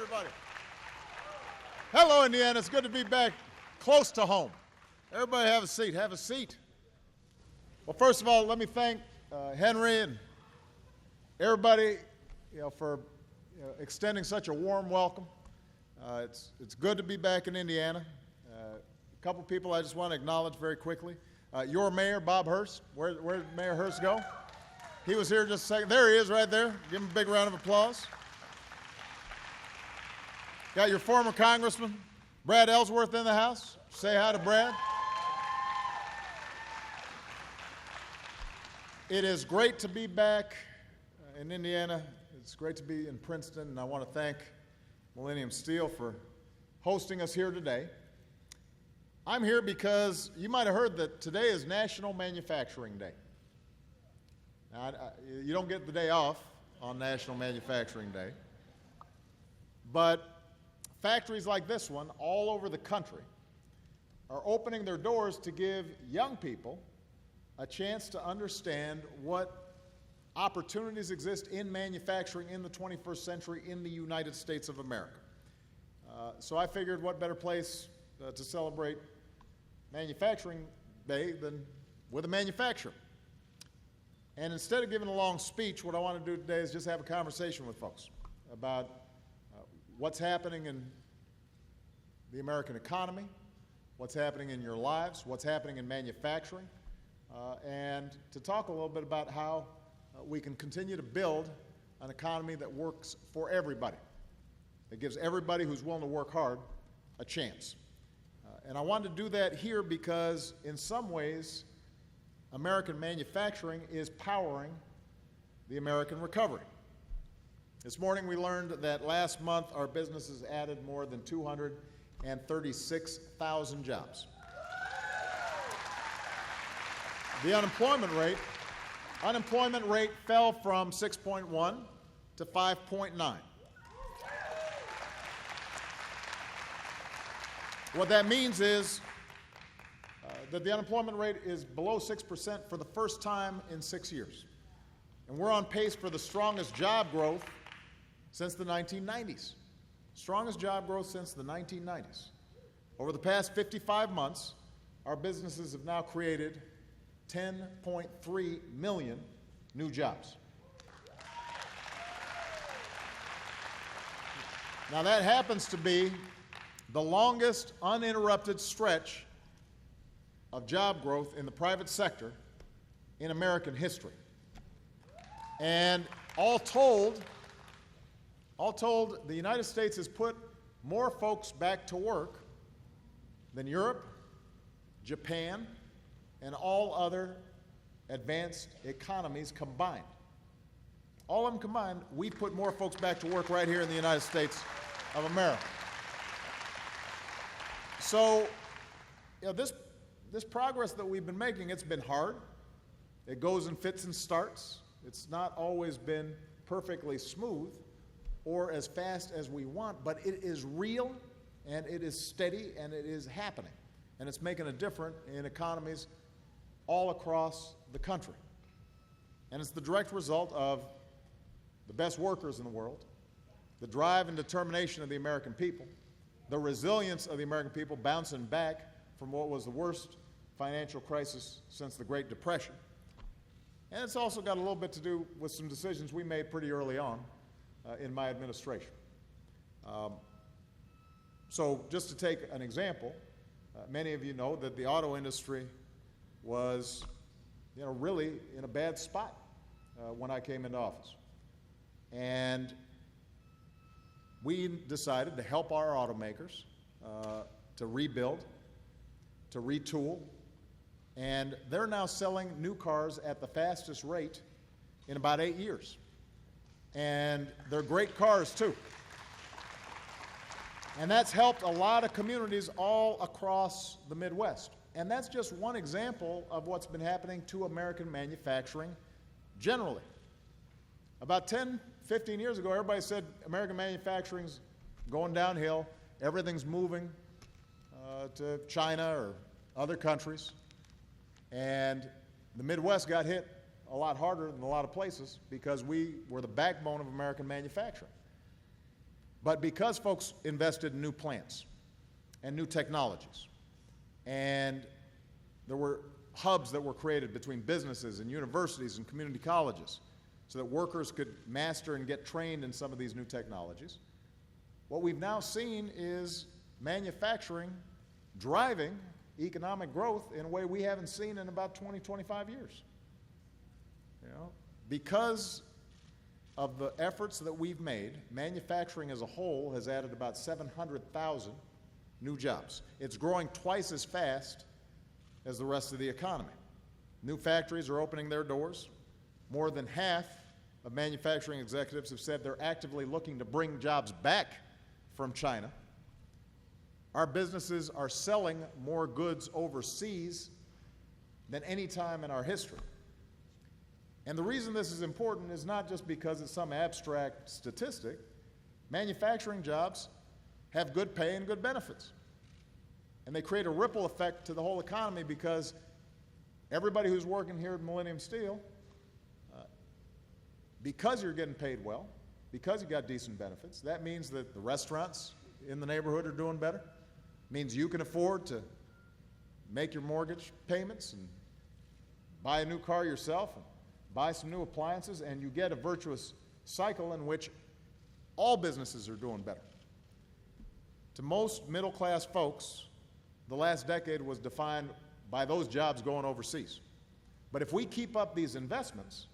everybody. Hello, Indiana. It's good to be back close to home. Everybody have a seat. Have a seat. Well, first of all, let me thank Henry and everybody for extending such a warm welcome. It's good to be back in Indiana. A couple people I just want to acknowledge very quickly. Your mayor, Bob Hurst. Where did Mayor Hurst go? He was here just a second. There he is right there. Give him a big round of applause. Got your former Congressman, Brad Ellsworth, in the house. Say hi to Brad. It is great to be back in Indiana. It's great to be in Princeton, and I want to thank Millennium Steel for hosting us here today. I'm here because you might have heard that today is National Manufacturing Day. Now, you don't get the day off on National Manufacturing Day, but factories like this one all over the country are opening their doors to give young people a chance to understand what opportunities exist in manufacturing in the 21st century in the United States of America. So I figured what better place to celebrate Manufacturing Day than with a manufacturer. And instead of giving a long speech, what I want to do today is just have a conversation with folks about what's happening in the American economy, what's happening in your lives, what's happening in manufacturing, and to talk a little bit about how we can continue to build an economy that works for everybody, that gives everybody who's willing to work hard a chance. And I wanted to do that here because in some ways, American manufacturing is powering the American recovery. This morning we learned that last month our businesses added more than 236,000 jobs. The unemployment rate fell from 6.1 to 5.9. What that means is that the unemployment rate is below 6% for the first time in 6 years. And we're on pace for the strongest job growth since the 1990s. Strongest job growth since the 1990s. Over the past 55 months, our businesses have now created 10.3 million new jobs. Now that happens to be the longest uninterrupted stretch of job growth in the private sector in American history. And all told, the United States has put more folks back to work than Europe, Japan, and all other advanced economies combined. All of them combined, we put more folks back to work right here in the United States of America. So, this progress that we've been making, it's been hard. It goes in fits and starts. It's not always been perfectly smooth or as fast as we want, but it is real, and it is steady, and it is happening. And it's making a difference in economies all across the country. And it's the direct result of the best workers in the world, the drive and determination of the American people, the resilience of the American people bouncing back from what was the worst financial crisis since the Great Depression. And it's also got a little bit to do with some decisions we made pretty early on in my administration. So just to take an example, many of you know that the auto industry was really in a bad spot when I came into office. And we decided to help our automakers to rebuild, to retool, and they're now selling new cars at the fastest rate in about 8 years. And they're great cars, too. And that's helped a lot of communities all across the Midwest. And that's just one example of what's been happening to American manufacturing generally. About 10, 15 years ago, everybody said American manufacturing's going downhill, everything's moving to China or other countries, and the Midwest got hit a lot harder than a lot of places because we were the backbone of American manufacturing. But because folks invested in new plants and new technologies, and there were hubs that were created between businesses and universities and community colleges so that workers could master and get trained in some of these new technologies, what we've now seen is manufacturing driving economic growth in a way we haven't seen in about 20, 25 years. You know, because of the efforts that we've made, manufacturing as a whole has added about 700,000 new jobs. It's growing twice as fast as the rest of the economy. New factories are opening their doors. More than half of manufacturing executives have said they're actively looking to bring jobs back from China. Our businesses are selling more goods overseas than any time in our history. And the reason this is important is not just because it's some abstract statistic. Manufacturing jobs have good pay and good benefits. And they create a ripple effect to the whole economy because everybody who's working here at Millennium Steel, because you're getting paid well, because you got decent benefits, that means that the restaurants in the neighborhood are doing better. It means you can afford to make your mortgage payments and buy a new car yourself and buy some new appliances, and you get a virtuous cycle in which all businesses are doing better. To most middle-class folks, the last decade was defined by those jobs going overseas. But if we keep up these investments,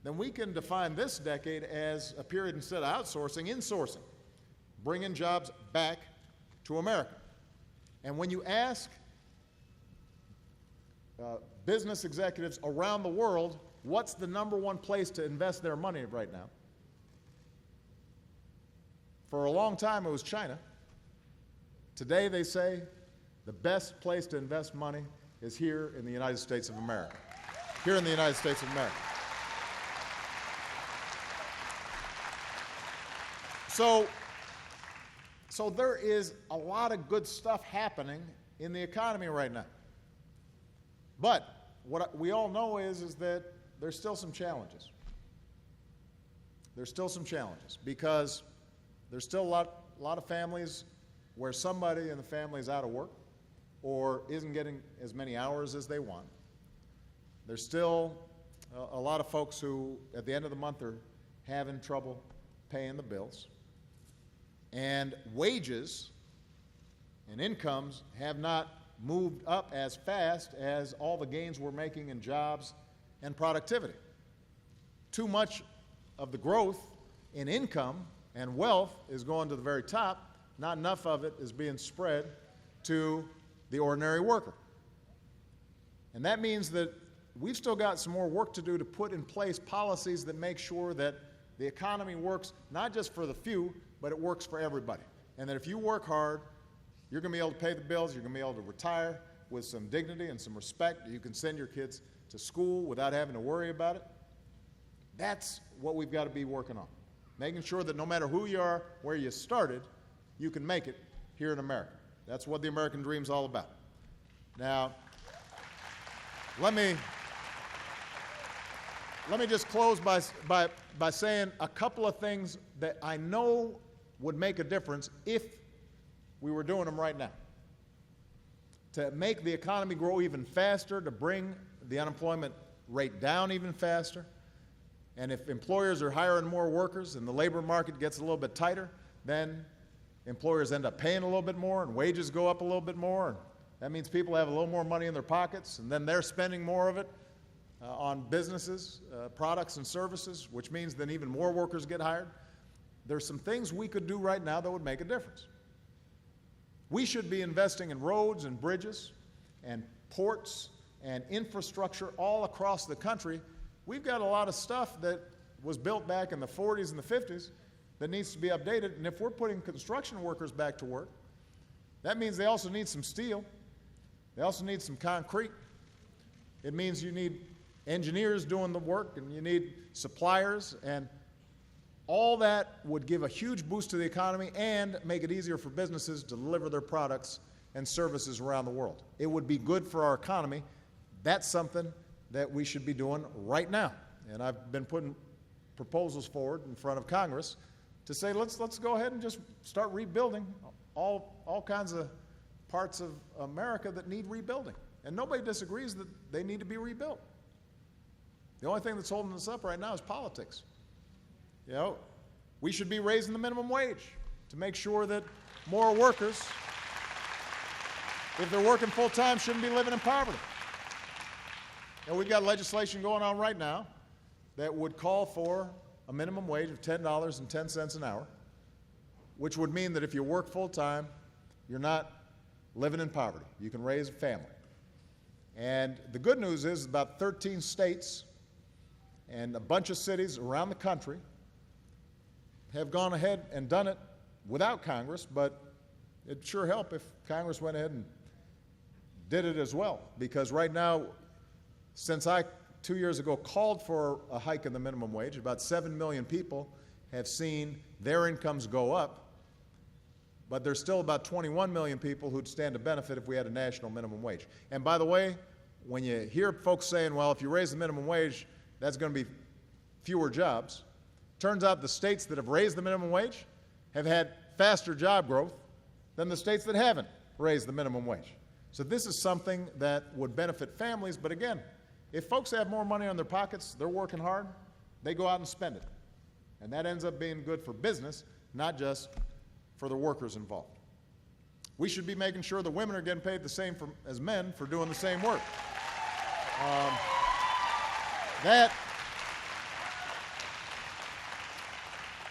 then we can define this decade as a period, instead of outsourcing, insourcing, bringing jobs back to America. And when you ask business executives around the world what's the number one place to invest their money right now, for a long time it was China. Today they say the best place to invest money is here in the United States of America. Here in the United States of America. So there is a lot of good stuff happening in the economy right now. But what we all know is that there's still some challenges. There's still some challenges because there's still a lot of families where somebody in the family is out of work or isn't getting as many hours as they want. There's still a lot of folks who, at the end of the month, are having trouble paying the bills. And wages and incomes have not moved up as fast as all the gains we're making in jobs and productivity. Too much of the growth in income and wealth is going to the very top. Not enough of it is being spread to the ordinary worker. And that means that we've still got some more work to do to put in place policies that make sure that the economy works not just for the few, but it works for everybody. And that if you work hard, you're going to be able to pay the bills, you're going to be able to retire with some dignity and some respect. You can send your kids to school without having to worry about it. That's what we've got to be working on. Making sure that no matter who you are, where you started, you can make it here in America. That's what the American dream's all about. Now, let me just close by saying a couple of things that I know would make a difference if we were doing them right now. To make the economy grow even faster, to bring the unemployment rate down even faster, and if employers are hiring more workers and the labor market gets a little bit tighter, then employers end up paying a little bit more and wages go up a little bit more. And that means people have a little more money in their pockets, and then they're spending more of it on businesses, products and services, which means then even more workers get hired. There's some things we could do right now that would make a difference. We should be investing in roads and bridges and ports and infrastructure all across the country. We've got a lot of stuff that was built back in the 40s and the 50s that needs to be updated, and if we're putting construction workers back to work, that means they also need some steel. They also need some concrete. It means you need engineers doing the work, and you need suppliers, and all that would give a huge boost to the economy and make it easier for businesses to deliver their products and services around the world. It would be good for our economy. That's something that we should be doing right now. And I've been putting proposals forward in front of Congress to say, let's go ahead and just start rebuilding all kinds of parts of America that need rebuilding. And nobody disagrees that they need to be rebuilt. The only thing that's holding us up right now is politics. You know, we should be raising the minimum wage to make sure that more workers, if they're working full-time, shouldn't be living in poverty. And we've got legislation going on right now that would call for a minimum wage of $10.10 an hour, which would mean that if you work full-time, you're not living in poverty. You can raise a family. And the good news is about 13 states and a bunch of cities around the country have gone ahead and done it without Congress, but it'd sure help if Congress went ahead and did it as well. Because right now, since I 2 years ago called for a hike in the minimum wage, about 7 million people have seen their incomes go up, but there's still about 21 million people who'd stand to benefit if we had a national minimum wage. And by the way, when you hear folks saying, well, if you raise the minimum wage, that's going to be fewer jobs, turns out the states that have raised the minimum wage have had faster job growth than the states that haven't raised the minimum wage. So this is something that would benefit families, but again, if folks have more money in their pockets, they're working hard, they go out and spend it. And that ends up being good for business, not just for the workers involved. We should be making sure that women are getting paid the same as men for doing the same work.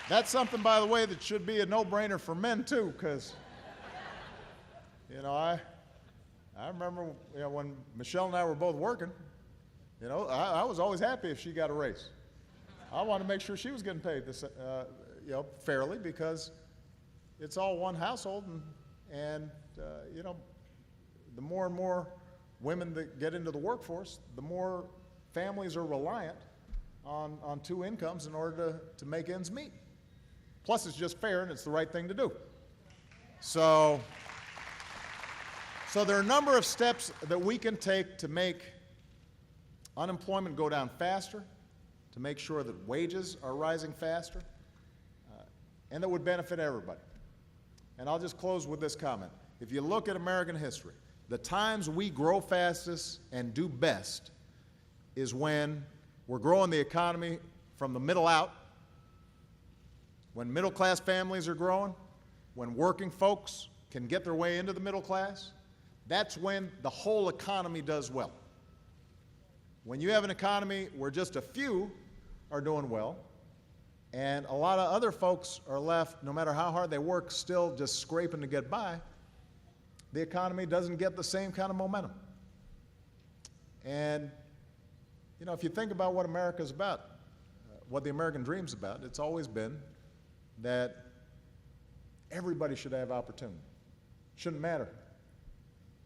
That's something, by the way, that should be a no-brainer for men too, because, you know, I remember, you know, when Michelle and I were both working, you know, I was always happy if she got a raise. I wanted to make sure she was getting paid this, you know, fairly, because it's all one household, and you know, the more and more women that get into the workforce, the more families are reliant on two incomes in order to make ends meet. Plus, it's just fair and it's the right thing to do. So there are a number of steps that we can take to make unemployment go down faster, to make sure that wages are rising faster, and that would benefit everybody. And I'll just close with this comment. If you look at American history, the times we grow fastest and do best is when we're growing the economy from the middle out, when middle-class families are growing, when working folks can get their way into the middle class. That's when the whole economy does well. When you have an economy where just a few are doing well, and a lot of other folks are left, no matter how hard they work, still just scraping to get by, the economy doesn't get the same kind of momentum. And, you know, if you think about what America's about, what the American dream's about, it's always been that everybody should have opportunity. Shouldn't matter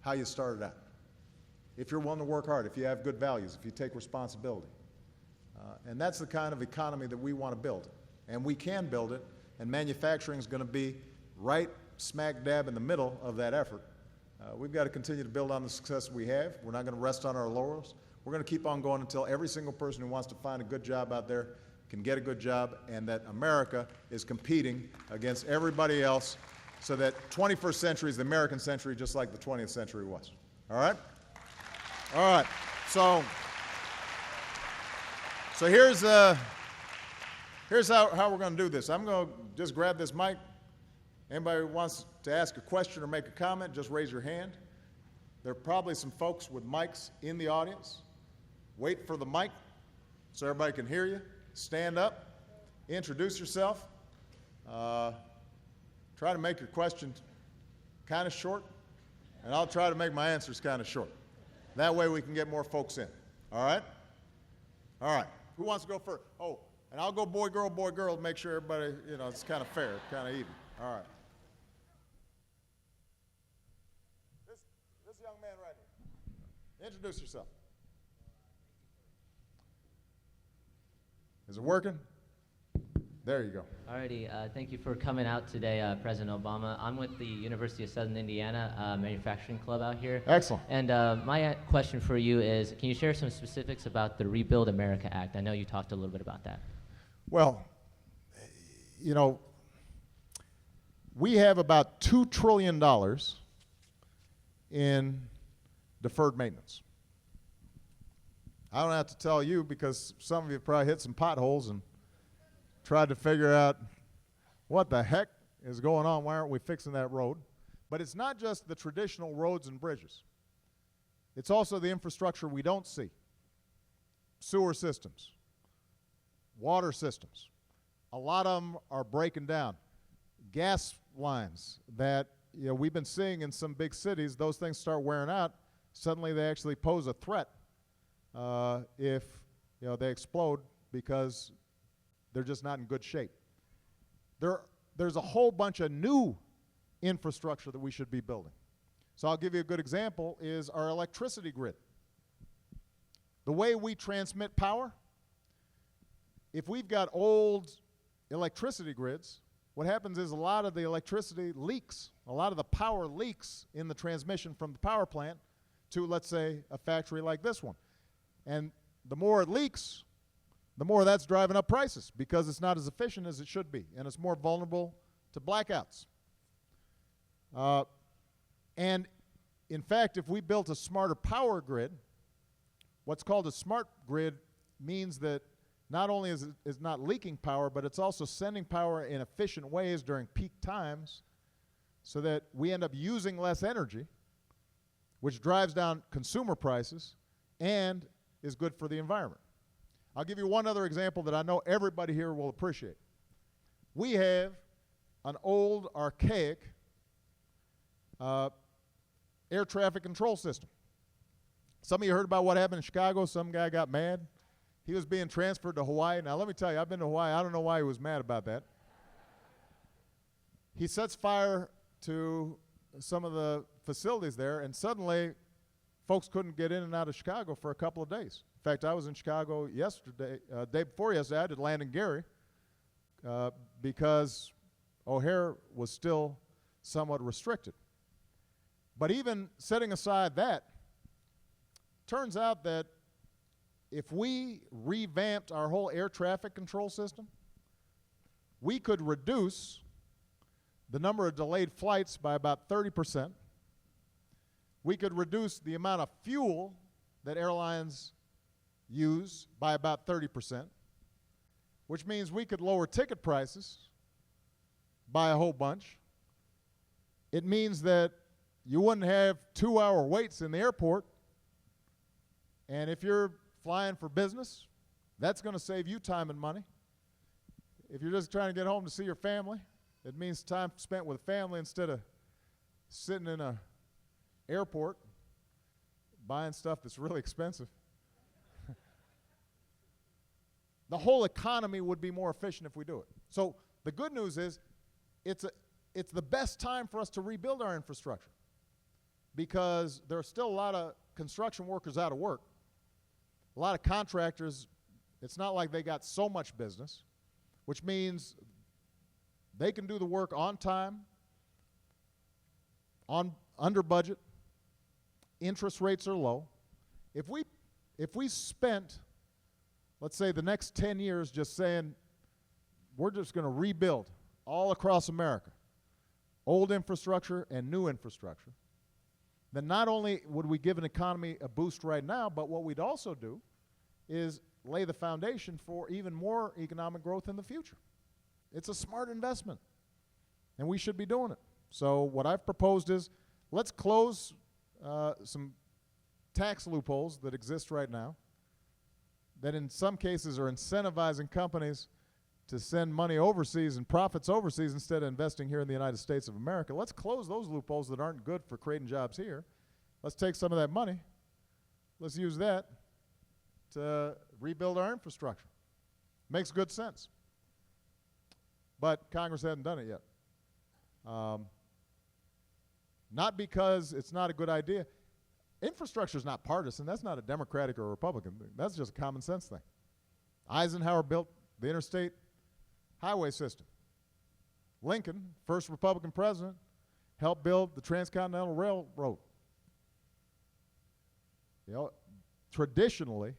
how you started out. If you're willing to work hard, if you have good values, if you take responsibility. And that's the kind of economy that we want to build. And we can build it, and manufacturing is going to be right smack dab in the middle of that effort. We've got to continue to build on the success we have. We're not going to rest on our laurels. We're going to keep on going until every single person who wants to find a good job out there can get a good job, and that America is competing against everybody else so that 21st century is the American century just like the 20th century was. All right? All right. So here's how we're going to do this. I'm going to just grab this mic. Anybody who wants to ask a question or make a comment, just raise your hand. There are probably some folks with mics in the audience. Wait for the mic so everybody can hear you. Stand up. Introduce yourself. Try to make your question kind of short, and I'll try to make my answers kind of short. That way we can get more folks in. All right? All right. Who wants to go first? Oh, and I'll go boy, girl, to make sure everybody, you know, it's kind of fair, kind of even. All right. This young man right here. Introduce yourself. Is it working? There you go. Alrighty, thank you for coming out today, President Obama. I'm with the University of Southern Indiana Manufacturing Club out here. Excellent. And my question for you is, can you share some specifics about the Rebuild America Act? I know you talked a little bit about that. Well, you know, we have about $2 trillion in deferred maintenance. I don't have to tell you because some of you probably hit some potholes and tried to figure out what the heck is going on, why aren't we fixing that road? But it's not just the traditional roads and bridges. It's also the infrastructure we don't see. Sewer systems, water systems. A lot of them are breaking down. Gas lines that we've been seeing in some big cities, those things start wearing out. Suddenly they actually pose a threat if they explode because they're just not in good shape. There's a whole bunch of new infrastructure that we should be building. So I'll give you a good example is our electricity grid. The way we transmit power, if we've got old electricity grids, what happens is a lot of the electricity leaks. A lot of the power leaks in the transmission from the power plant to, let's say, a factory like this one. And the more it leaks, the more that's driving up prices because it's not as efficient as it should be, and it's more vulnerable to blackouts. And in fact, if we built a smarter power grid, what's called a smart grid means that not only is it not leaking power, but it's also sending power in efficient ways during peak times so that we end up using less energy, which drives down consumer prices and is good for the environment. I'll give you one other example that I know everybody here will appreciate. We have an old, archaic air traffic control system. Some of you heard about what happened in Chicago. Some guy got mad. He was being transferred to Hawaii. Now, let me tell you, I've been to Hawaii. I don't know why he was mad about that. He sets fire to some of the facilities there, and suddenly folks couldn't get in and out of Chicago for a couple of days. In fact, I was in Chicago yesterday, day before yesterday. I did land in Gary because O'Hare was still somewhat restricted. But even setting aside that, turns out that if we revamped our whole air traffic control system, we could reduce the number of delayed flights by about 30%. We could reduce the amount of fuel that airlines use by about 30%, which means we could lower ticket prices by a whole bunch. It means that you wouldn't have 2-hour waits in the airport. And if you're flying for business, that's going to save you time and money. If you're just trying to get home to see your family, it means time spent with family instead of sitting in an airport buying stuff that's really expensive. The whole economy would be more efficient if we do it. So the good news is it's the best time for us to rebuild our infrastructure because there are still a lot of construction workers out of work. A lot of contractors, it's not like they got so much business, which means they can do the work on time, under budget, interest rates are low. If we spent, let's say, the next 10 years just saying, we're just going to rebuild all across America, old infrastructure and new infrastructure, then not only would we give an economy a boost right now, but what we'd also do is lay the foundation for even more economic growth in the future. It's a smart investment, and we should be doing it. So what I've proposed is let's close some tax loopholes that exist right now that in some cases are incentivizing companies to send money overseas and profits overseas instead of investing here in the United States of America. Let's close those loopholes that aren't good for creating jobs here. Let's take some of that money. Let's use that to rebuild our infrastructure. Makes good sense. But Congress hasn't done it yet. Not because it's not a good idea. Infrastructure is not partisan. That's not a Democratic or a Republican thing. That's just a common sense thing. Eisenhower built the interstate highway system. Lincoln, first Republican president, helped build the Transcontinental Railroad. You know, traditionally,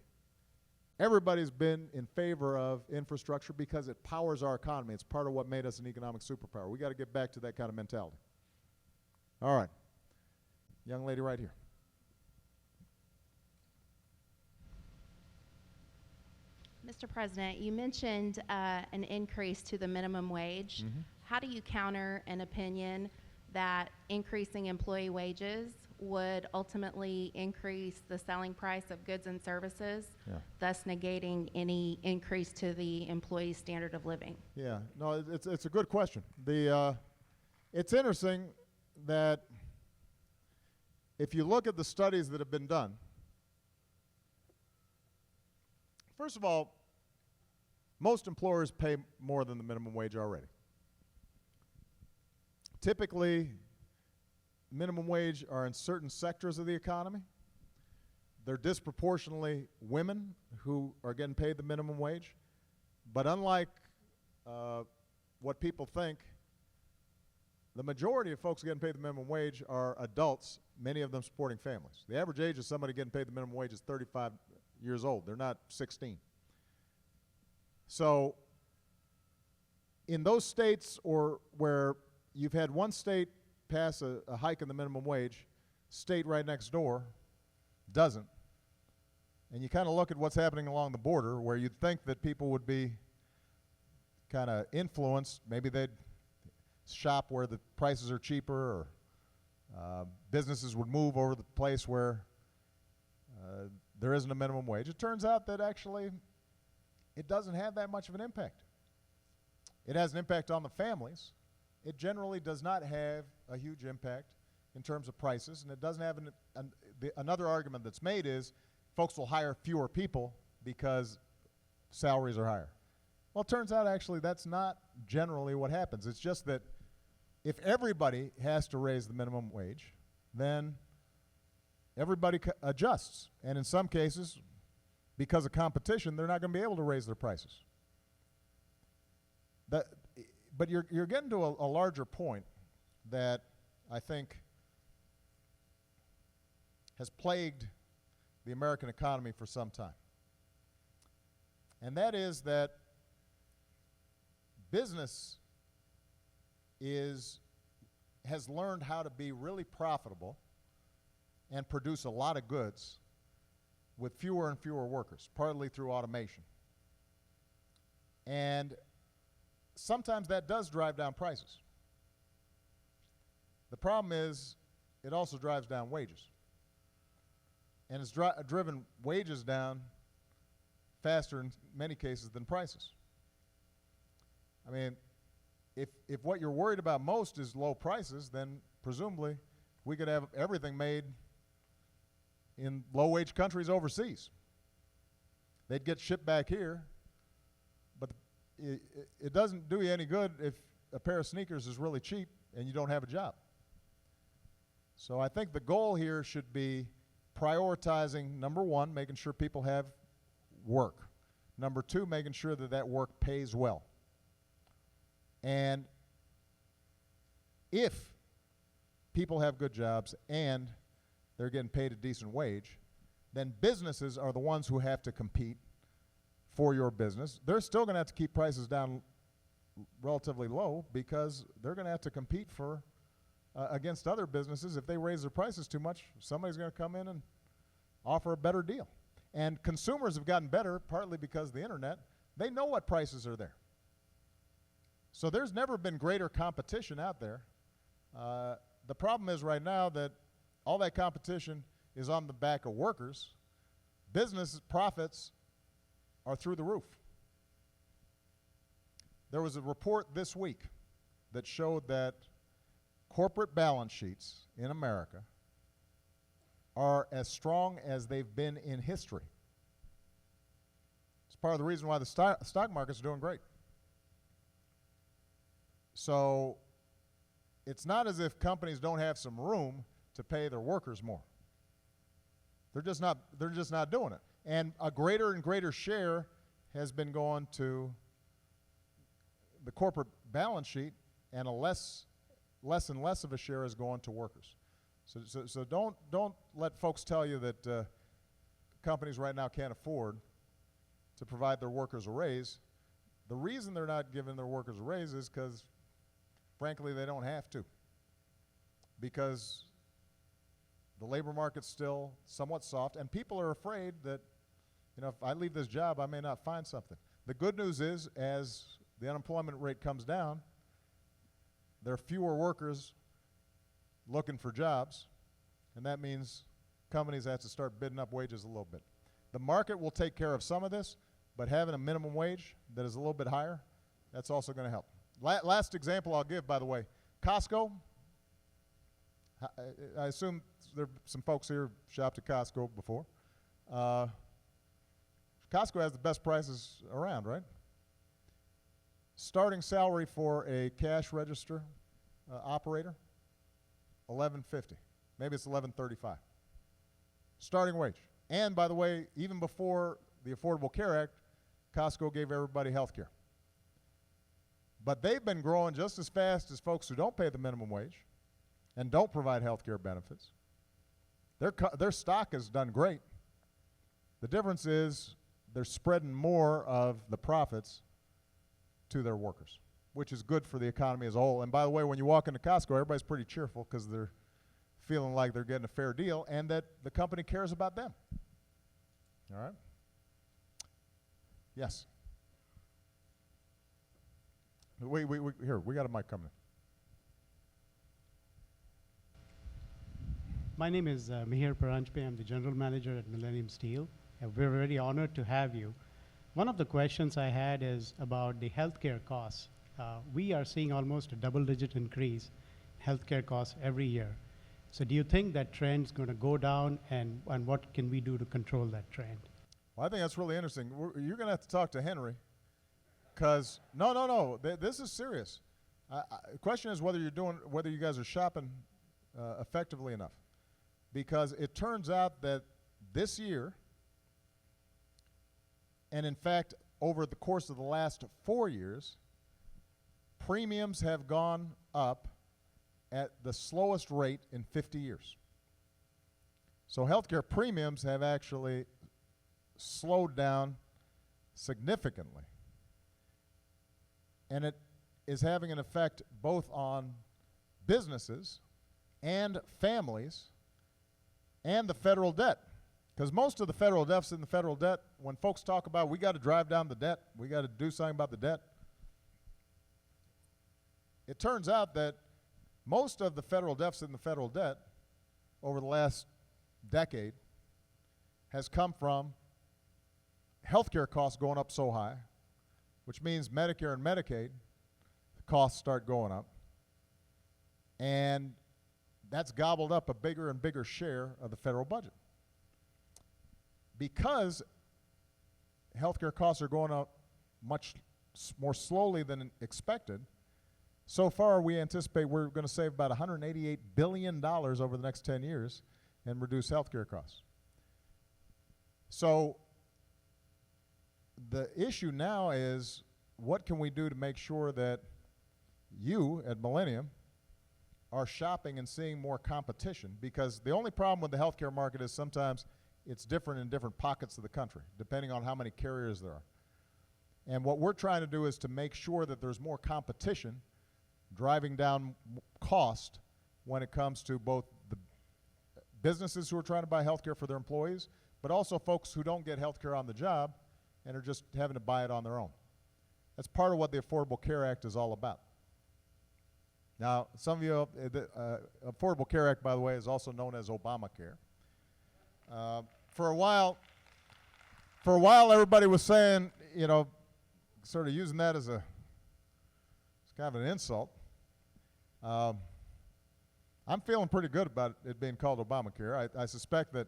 everybody's been in favor of infrastructure because it powers our economy. It's part of what made us an economic superpower. We got to get back to that kind of mentality. All right. Young lady right here. Mr. President, you mentioned an increase to the minimum wage. Mm-hmm. How do you counter an opinion that increasing employee wages would ultimately increase the selling price of goods and services, thus negating any increase to the employee's standard of living? Yeah, no, it's a good question. It's interesting that if you look at the studies that have been done, first of all, most employers pay more than the minimum wage already. Typically, minimum wage are in certain sectors of the economy. They're disproportionately women who are getting paid the minimum wage. But unlike what people think, the majority of folks getting paid the minimum wage are adults, many of them supporting families. The average age of somebody getting paid the minimum wage is 35 years old. They're not 16. So in those states or where you've had one state pass a hike in the minimum wage, state right next door doesn't, and you kind of look at what's happening along the border where you'd think that people would be kind of influenced, maybe they'd shop where the prices are cheaper, or businesses would move over the place where there isn't a minimum wage. It turns out that actually it doesn't have that much of an impact. It has an impact on the families. It generally does not have a huge impact in terms of prices, and it doesn't have another argument that's made is folks will hire fewer people because salaries are higher. Well, it turns out actually that's not generally what happens. It's just that if everybody has to raise the minimum wage, then everybody adjusts. And in some cases, because of competition, they're not going to be able to raise their prices. But you're getting to a larger point that I think has plagued the American economy for some time. And that is that business has learned how to be really profitable and produce a lot of goods with fewer and fewer workers, partly through automation. And sometimes that does drive down prices. The problem is it also drives down wages. And it's driven wages down faster in many cases than prices. I mean, if what you're worried about most is low prices, then presumably we could have everything made in low-wage countries overseas. They'd get shipped back here, but it doesn't do you any good if a pair of sneakers is really cheap and you don't have a job. So I think the goal here should be prioritizing, number one, making sure people have work. Number two, making sure that that work pays well. And if people have good jobs and they're getting paid a decent wage, then businesses are the ones who have to compete for your business. They're still going to have to keep prices down relatively low because they're going to have to compete for against other businesses. If they raise their prices too much, somebody's going to come in and offer a better deal. And consumers have gotten better partly because of the internet. They know what prices are there. So there's never been greater competition out there. The problem is right now that all that competition is on the back of workers. Business profits are through the roof. There was a report this week that showed that corporate balance sheets in America are as strong as they've been in history. It's part of the reason why the stock market's doing great. So it's not as if companies don't have some room to pay their workers more. They're just not doing it. And a greater and greater share has been going to the corporate balance sheet, and less and less of a share is going to workers. So don't let folks tell you that companies right now can't afford to provide their workers a raise. The reason they're not giving their workers a raise is because, frankly, they don't have to. Because the labor market's still somewhat soft, and people are afraid that, you know, if I leave this job, I may not find something. The good news is, as the unemployment rate comes down, there are fewer workers looking for jobs, and that means companies have to start bidding up wages a little bit. The market will take care of some of this, but having a minimum wage that is a little bit higher, that's also going to help. Last example I'll give, by the way, Costco. I assume there are some folks here shopped at Costco before. Costco has the best prices around, right? Starting salary for a cash register operator, $11.50. Maybe it's $11.35. Starting wage. And by the way, even before the Affordable Care Act, Costco gave everybody health care. But they've been growing just as fast as folks who don't pay the minimum wage and don't provide health care benefits. Their stock has done great. The difference is they're spreading more of the profits to their workers, which is good for the economy as a whole. And by the way, when you walk into Costco, everybody's pretty cheerful because they're feeling like they're getting a fair deal and that the company cares about them. All right? Yes. Here, we got a mic coming. My name is Mihir Paranjpe. I'm the general manager at Millennium Steel. And we're very honored to have you. One of the questions I had is about the healthcare costs. We are seeing almost a double-digit increase in healthcare costs every year. So do you think that trend's going to go down, and what can we do to control that trend? Well, I think that's really interesting. You're going to have to talk to Henry, because no, this is serious. The question is whether you guys are shopping effectively enough, because it turns out that this year, and in fact, over the course of the last 4 years, premiums have gone up at the slowest rate in 50 years. So healthcare premiums have actually slowed down significantly. And it is having an effect both on businesses and families and the federal debt. Because most of the federal deficit and the federal debt, when folks talk about we got to drive down the debt, we got to do something about the debt, it turns out that most of the federal deficit and the federal debt over the last decade has come from healthcare costs going up so high, which means Medicare and Medicaid costs start going up, and that's gobbled up a bigger and bigger share of the federal budget. Because healthcare costs are going up much more slowly than expected, so far we anticipate we're going to save about $188 billion over the next 10 years and reduce healthcare costs. So the issue now is, what can we do to make sure that you at Millennium are shopping and seeing more competition? Because the only problem with the healthcare market is sometimes it's different in different pockets of the country, depending on how many carriers there are. And what we're trying to do is to make sure that there's more competition, driving down cost when it comes to both the businesses who are trying to buy health care for their employees, but also folks who don't get health care on the job and are just having to buy it on their own. That's part of what the Affordable Care Act is all about. Now, some of you, the Affordable Care Act, by the way, is also known as Obamacare. For a while, everybody was saying, you know, sort of using that as it's kind of an insult. I'm feeling pretty good about it being called Obamacare. I suspect that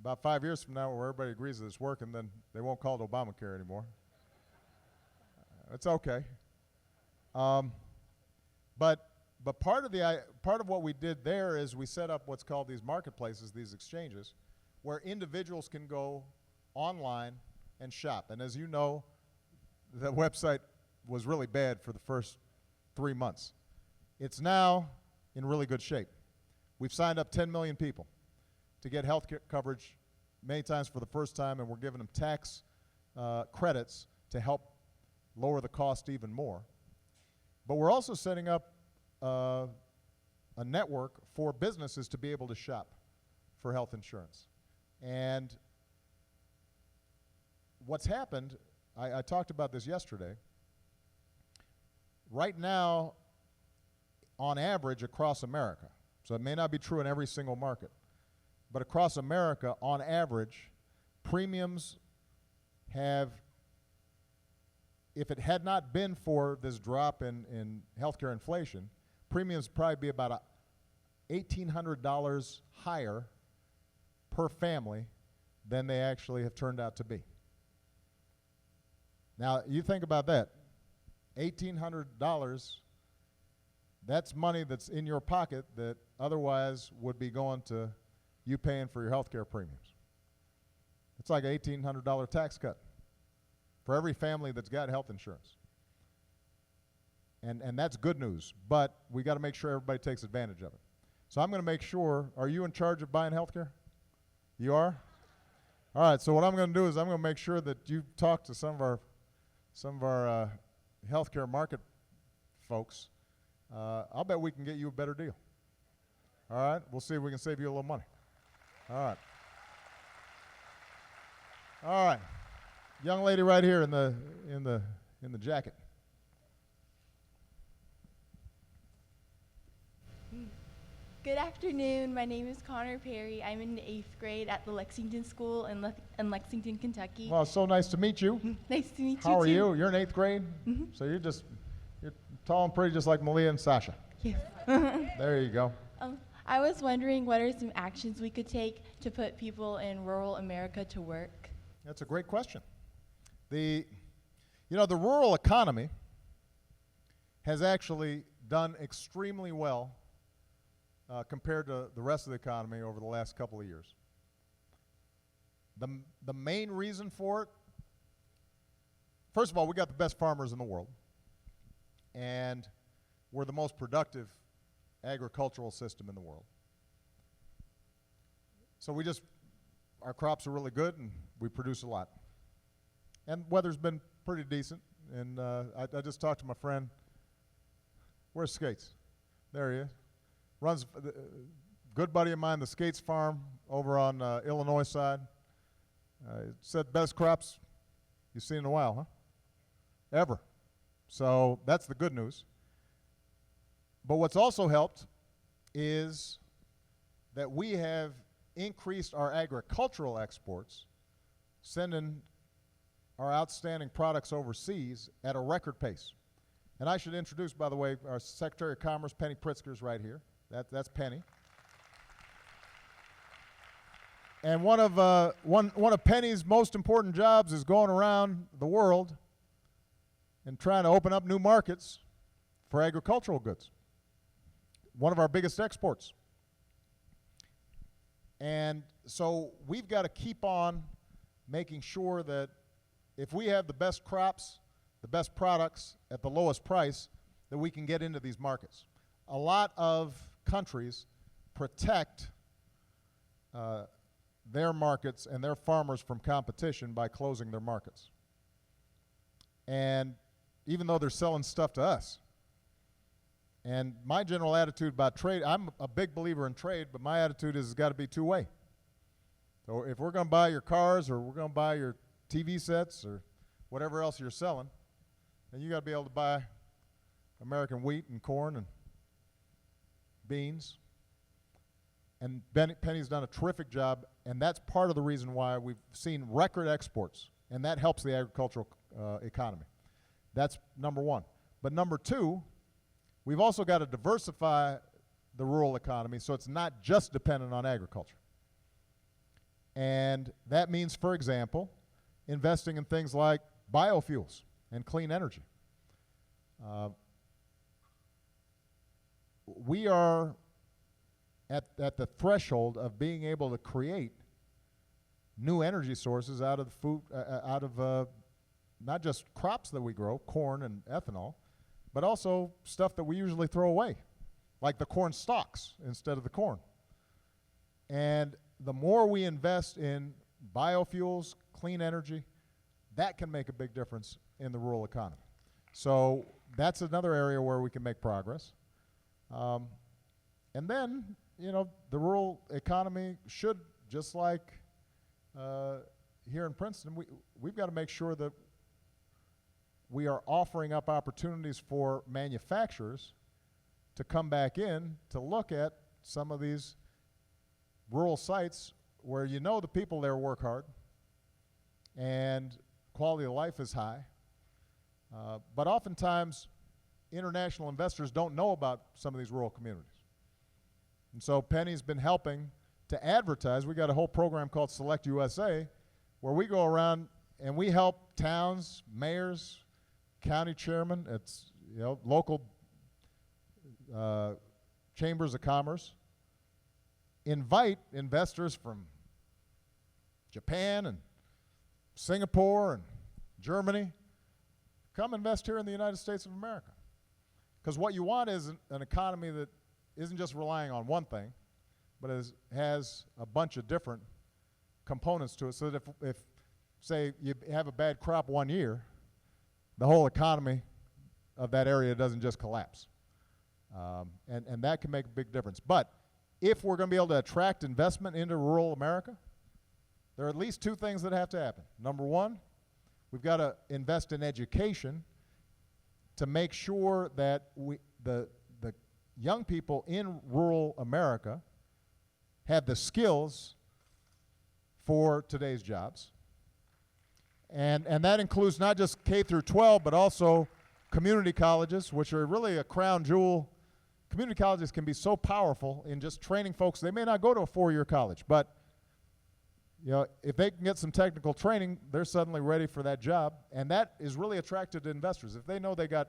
about 5 years from now, where everybody agrees that it's working, then they won't call it Obamacare anymore. It's okay. But part of what we did there is we set up what's called these marketplaces, these exchanges, where individuals can go online and shop. And as you know, the website was really bad for the first 3 months. It's now in really good shape. We've signed up 10 million people to get health care coverage many times for the first time, and we're giving them tax credits to help lower the cost even more. But we're also setting up a network for businesses to be able to shop for health insurance. And what's happened, I talked about this yesterday. Right now, on average across America, so it may not be true in every single market, but across America, on average, premiums have, if it had not been for this drop in healthcare inflation, premiums would probably be about $1,800 higher per family than they actually have turned out to be. Now, you think about that. $1,800, that's money that's in your pocket that otherwise would be going to you paying for your health care premiums. It's like an $1,800 tax cut for every family that's got health insurance. And that's good news, but we got to make sure everybody takes advantage of it. So I'm going to make sure, are you in charge of buying health care? You are? All right, so what I'm going to do is I'm going to make sure that you talk to some of our healthcare market folks. I'll bet we can get you a better deal. All right, we'll see if we can save you a little money. All right. All right, young lady right here in the jacket. Good afternoon. My name is Connor Perry. I'm in the 8th grade at the Lexington School in Lexington, Kentucky. Well, it's so nice to meet you. Nice to meet you, How are too. you? You're in 8th grade? Mhm. So you're tall and pretty just like Malia and Sasha. Yes. There you go. I was wondering what are some actions we could take to put people in rural America to work? That's a great question. The rural economy has actually done extremely well compared to the rest of the economy over the last couple of years. The main reason for it, first of all, we got the best farmers in the world, and we're the most productive agricultural system in the world. So our crops are really good, and we produce a lot. And weather's been pretty decent, and I just talked to my friend. Where's Skates? There he is. Runs a good buddy of mine, the Skates farm over on Illinois side. Said best crops you've seen in a while, huh? Ever. So that's the good news. But what's also helped is that we have increased our agricultural exports, sending our outstanding products overseas at a record pace. And I should introduce, by the way, our Secretary of Commerce, Penny Pritzker's right here. That's Penny. And one of Penny's most important jobs is going around the world and trying to open up new markets for agricultural goods. One of our biggest exports. And so we've got to keep on making sure that if we have the best crops, the best products at the lowest price, that we can get into these markets. A lot of countries protect their markets and their farmers from competition by closing their markets. And even though they're selling stuff to us. And my general attitude about trade, I'm a big believer in trade, but my attitude is it's got to be two-way. So if we're going to buy your cars or we're going to buy your TV sets or whatever else you're selling, then you got to be able to buy American wheat and corn and beans. And Penny's done a terrific job, and that's part of the reason why we've seen record exports, and that helps the agricultural economy. That's number one. But number two, we've also got to diversify the rural economy so it's not just dependent on agriculture. And that means, for example, investing in things like biofuels and clean energy. We are at the threshold of being able to create new energy sources out of food, not just crops that we grow, corn and ethanol, but also stuff that we usually throw away, like the corn stalks instead of the corn. And the more we invest in biofuels, clean energy, that can make a big difference in the rural economy. So that's another area where we can make progress. And then, the rural economy should, just like here in Princeton, we've got to make sure that we are offering up opportunities for manufacturers to come back in to look at some of these rural sites where the people there work hard and quality of life is high. But oftentimes, international investors don't know about some of these rural communities. And so Penny's been helping to advertise. We got a whole program called Select USA where we go around and we help towns, mayors, county chairmen, local chambers of commerce, invite investors from Japan and Singapore and Germany, come invest here in the United States of America. Because what you want is an economy that isn't just relying on one thing, but has a bunch of different components to it, so that if say, you have a bad crop one year, the whole economy of that area doesn't just collapse. And that can make a big difference. But if we're going to be able to attract investment into rural America, there are at least two things that have to happen. Number one, we've got to invest in education to make sure that the young people in rural America have the skills for today's jobs. And that includes not just K through 12, but also community colleges, which are really a crown jewel. Community colleges can be so powerful in just training folks. They may not go to a four-year college, but if they can get some technical training, they're suddenly ready for that job, and that is really attractive to investors. If they know they got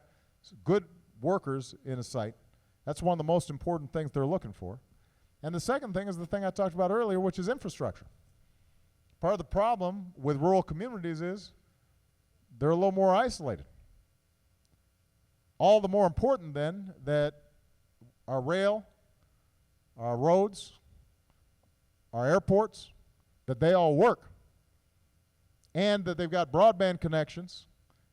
good workers in a site, that's one of the most important things they're looking for. And the second thing is the thing I talked about earlier, which is infrastructure. Part of the problem with rural communities is they're a little more isolated. All the more important then that our rail, our roads, our airports, that they all work, and that they've got broadband connections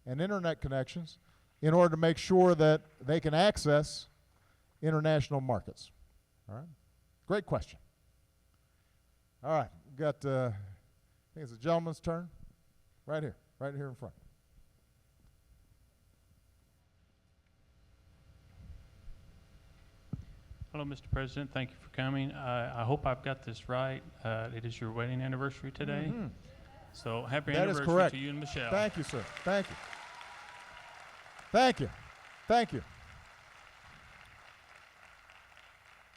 and internet connections in order to make sure that they can access international markets. All right? Great question. All right, we've got, I think it's a gentleman's turn. Right here in front. Hello, Mr. President. Thank you for coming. I hope I've got this right. It is your wedding anniversary today. Mm-hmm. So happy that anniversary is correct. to you and Michelle. Thank you, sir. Thank you. Thank you. Thank you.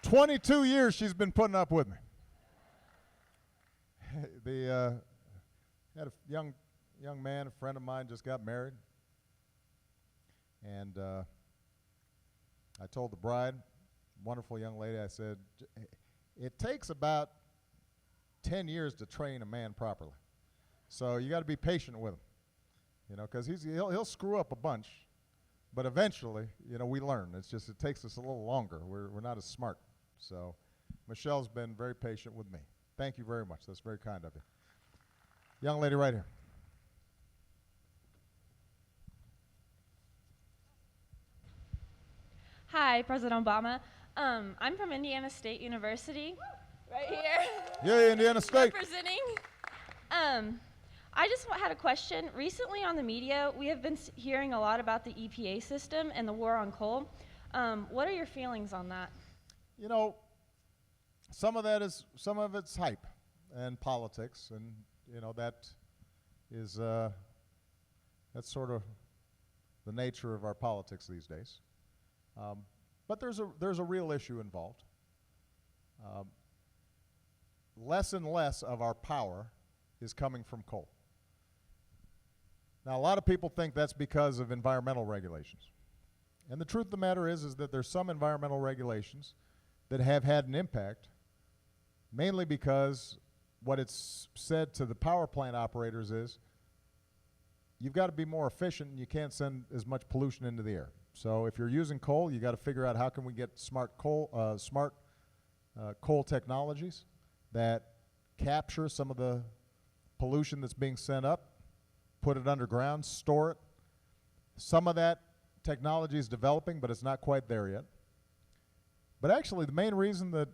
22 years she's been putting up with me. Had a young man, a friend of mine, just got married. And I told the bride, wonderful young lady, I said, it takes about 10 years to train a man properly. So you got to be patient with him, because he'll screw up a bunch, but eventually, we learn. It's just it takes us a little longer. We're not as smart. So Michelle's been very patient with me. Thank you very much. That's very kind of you. Young lady right here. Hi, President Obama. I'm from Indiana State University, right here. Yeah, Indiana State. Representing. I just had a question. Recently on the media, we have been hearing a lot about the EPA system and the war on coal. What are your feelings on that? Some of it's hype and politics, and that is that's sort of the nature of our politics these days. But there's a real issue involved. Less and less of our power is coming from coal. Now, a lot of people think that's because of environmental regulations. And the truth of the matter is that there's some environmental regulations that have had an impact, mainly because what it's said to the power plant operators is you've got to be more efficient and you can't send as much pollution into the air. So if you're using coal, you got to figure out how can we get smart coal technologies that capture some of the pollution that's being sent up put it underground, store it. Some of that technology is developing, but it's not quite there yet. But actually, the main reason that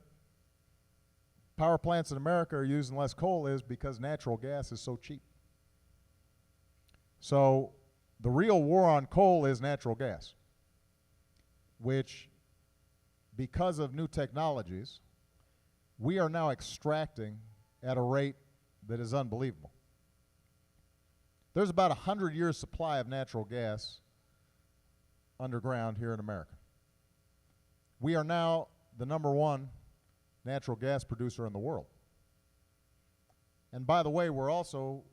power plants in America are using less coal is because natural gas is so cheap. So the real war on coal is natural gas, which, because of new technologies, we are now extracting at a rate that is unbelievable. There's about 100 years supply of natural gas underground here in America. We are now the #1 natural gas producer in the world. And by the way, we're also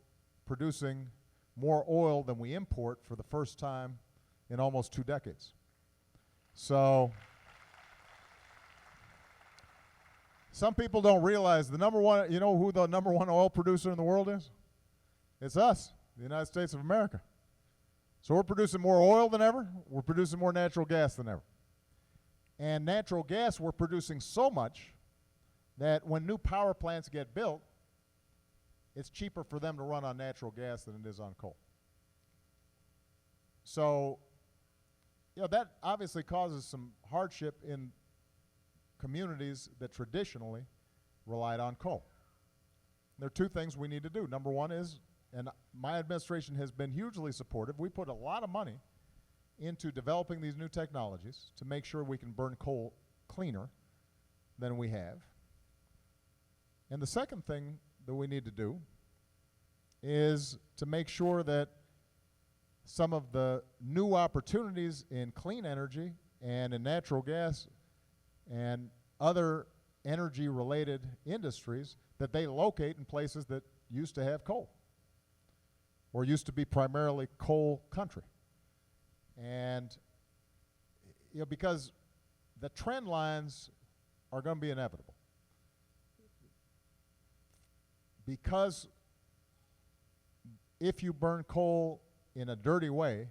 producing more oil than we import for the first time in almost 2 decades. So some people don't realize the #1, you know who the #1 oil producer in the world is? It's us, the United States of America. So we're producing more oil than ever. We're producing more natural gas than ever. And natural gas we're producing so much that when new power plants get built, it's cheaper for them to run on natural gas than it is on coal. So, you know, that obviously causes some hardship in communities that traditionally relied on coal. There are 2 things we need to do. #1 is, and my administration has been hugely supportive, we put a lot of money into developing these new technologies to make sure we can burn coal cleaner than we have. And the second thing that we need to do is to make sure that some of the new opportunities in clean energy and in natural gas and other energy-related industries, that they locate in places that used to have coal or used to be primarily coal country. And, you know, because the trend lines are going to be inevitable. Because if you burn coal in a dirty way,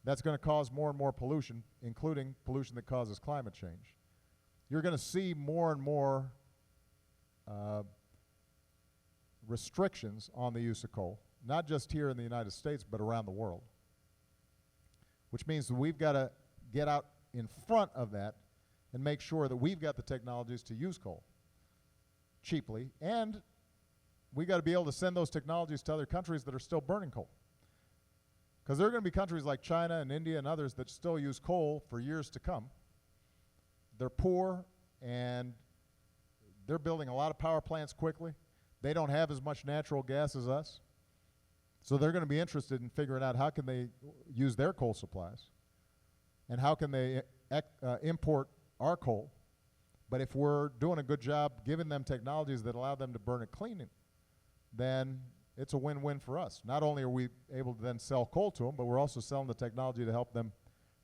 that's going to cause more and more pollution, including pollution that causes climate change. You're going to see more and more restrictions on the use of coal, not just here in the United States, but around the world, which means that we've got to get out in front of that and make sure that we've got the technologies to use coal cheaply, and we got to be able to send those technologies to other countries that are still burning coal. Because there are going to be countries like China and India and others that still use coal for years to come. They're poor, and they're building a lot of power plants quickly. They don't have as much natural gas as us. So they're going to be interested in figuring out how can they use their coal supplies and how can they import our coal. But if we're doing a good job giving them technologies that allow them to burn it clean, then it's a win-win for us. Not only are we able to then sell coal to them, but we're also selling the technology to help them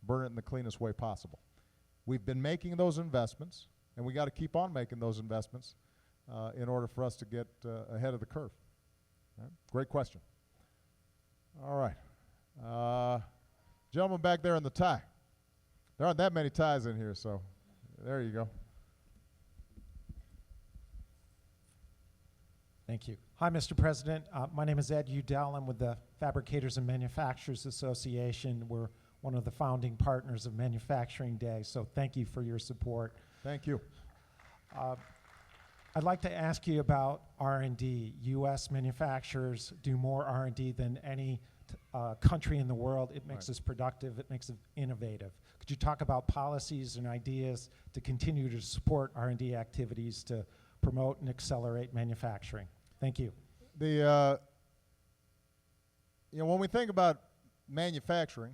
burn it in the cleanest way possible. We've been making those investments, and we got to keep on making those investments in order for us to get ahead of the curve. Right? Great question. All right. Gentleman back there in the tie. There aren't that many ties in here, so there you go. Thank you. Hi, Mr. President. My name is Ed Udell. I'm with the Fabricators and Manufacturers Association. We're one of the founding partners of Manufacturing Day, so thank you for your support. Thank you. I'd like to ask you about R&D. U.S. manufacturers do more R&D than any country in the world. It makes us productive. It makes us innovative. Could you talk about policies and ideas to continue to support R&D activities to promote and accelerate manufacturing? Thank you. You know, when we think about manufacturing,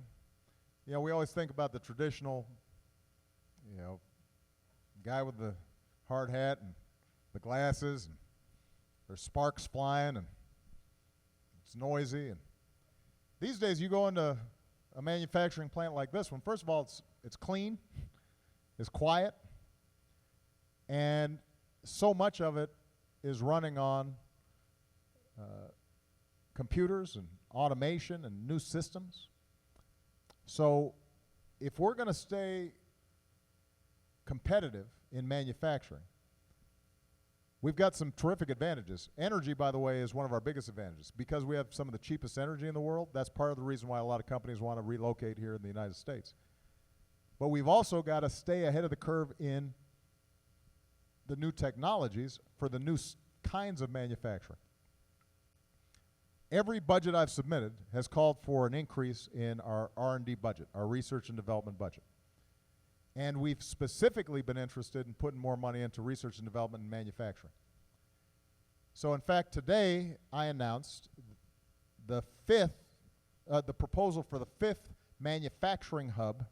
you know, we always think about the traditional, you know, guy with the hard hat and the glasses, and there's sparks flying, and it's noisy. And these days, you go into a manufacturing plant like this one. First of all, it's clean, it's quiet, and so much of it is running on computers and automation and new systems. So if we're going to stay competitive in manufacturing, We've got some terrific advantages. Energy, by the way, is one of our biggest advantages. Because we have some of the cheapest energy in the world, that's part of the reason why a lot of companies want to relocate here in the United States. But we've also got to stay ahead of the curve in the new technologies for the new kinds of manufacturing. Every budget I've submitted has called for an increase in our R&D budget, our research and development budget. And we've specifically been interested in putting more money into research and development and manufacturing. So in fact, today I announced the proposal for the 5th manufacturing hub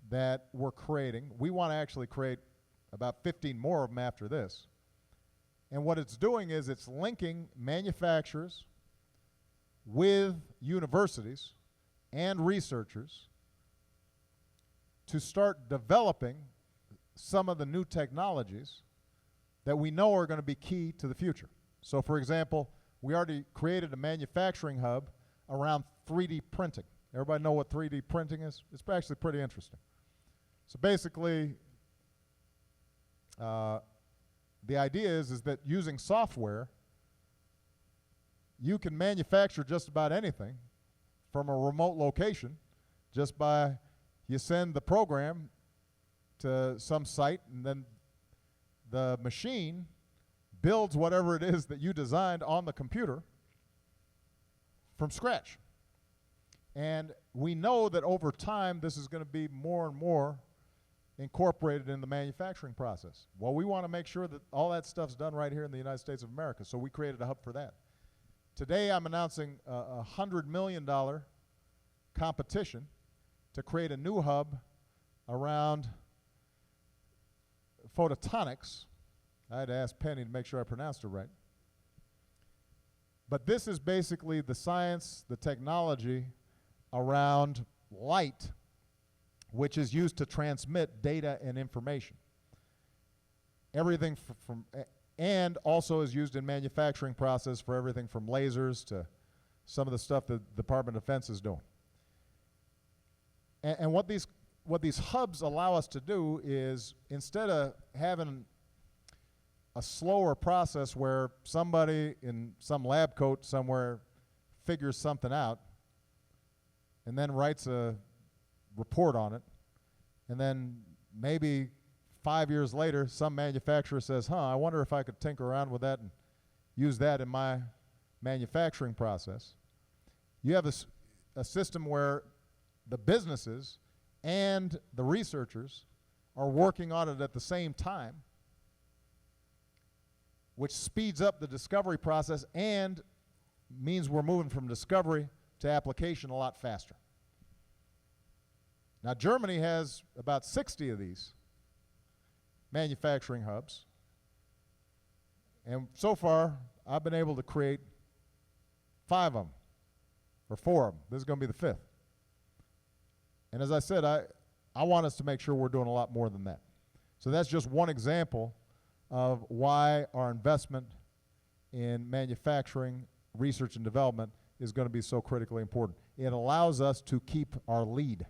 that we're creating. We want to actually create about 15 more of them after this. And what it's doing is it's linking manufacturers with universities and researchers to start developing some of the new technologies that we know are going to be key to the future. So for example, we already created a manufacturing hub around 3D printing. Everybody know what 3D printing is? It's actually pretty interesting. So basically, the idea is that using software, you can manufacture just about anything from a remote location just by you send the program to some site, and then the machine builds whatever it is that you designed on the computer from scratch. And we know that over time this is going to be more and more incorporated in the manufacturing process. Well, we want to make sure that all that stuff's done right here in the United States of America, so we created a hub for that. Today I'm announcing a $100 million competition to create a new hub around photonics. I had to ask Penny to make sure I pronounced it right. But this is basically the science, the technology around light, which is used to transmit data and information. Everything and also is used in manufacturing process for everything from lasers to some of the stuff that the Department of Defense is doing. And what these hubs allow us to do is, instead of having a slower process where somebody in some lab coat somewhere figures something out and then writes a report on it, and then maybe 5 years later some manufacturer says, I wonder if I could tinker around with that and use that in my manufacturing process. You have a system where the businesses and the researchers are working on it at the same time, which speeds up the discovery process and means we're moving from discovery to application a lot faster. Now, Germany has about 60 of these manufacturing hubs, and so far I've been able to create 5 of them, or 4 of them. This is going to be the 5th. And as I said, I want us to make sure we're doing a lot more than that. So that's just one example of why our investment in manufacturing, research and development is going to be so critically important. It allows us to keep our lead,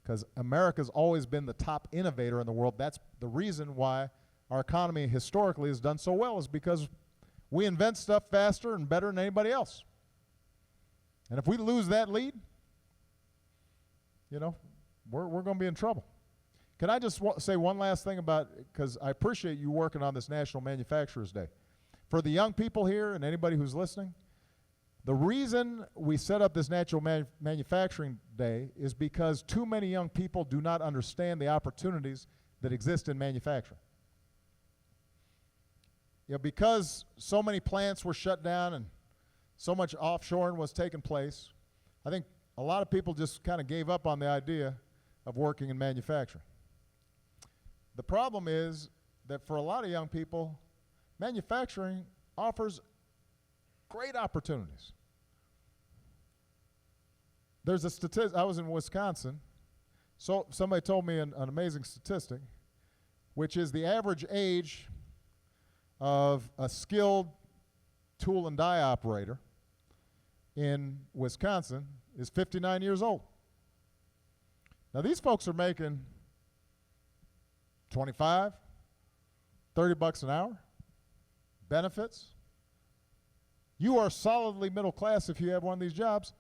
because America's always been the top innovator in the world. That's the reason why our economy historically has done so well, is because we invent stuff faster and better than anybody else. And if we lose that lead, we're going to be in trouble. Can I just say one last thing about, because I appreciate you working on this National Manufacturers Day. For the young people here and anybody who's listening, the reason we set up this National Manufacturing Day is because too many young people do not understand the opportunities that exist in manufacturing. Because so many plants were shut down and so much offshoring was taking place, I think a lot of people just kind of gave up on the idea of working in manufacturing. The problem is that for a lot of young people, manufacturing offers great opportunities. There's a statistic. I was in Wisconsin, so somebody told me an amazing statistic, which is the average age of a skilled tool and die operator in Wisconsin is 59 years old. Now these folks are making 25, $30 an hour, benefits. You are solidly middle class if you have one of these jobs,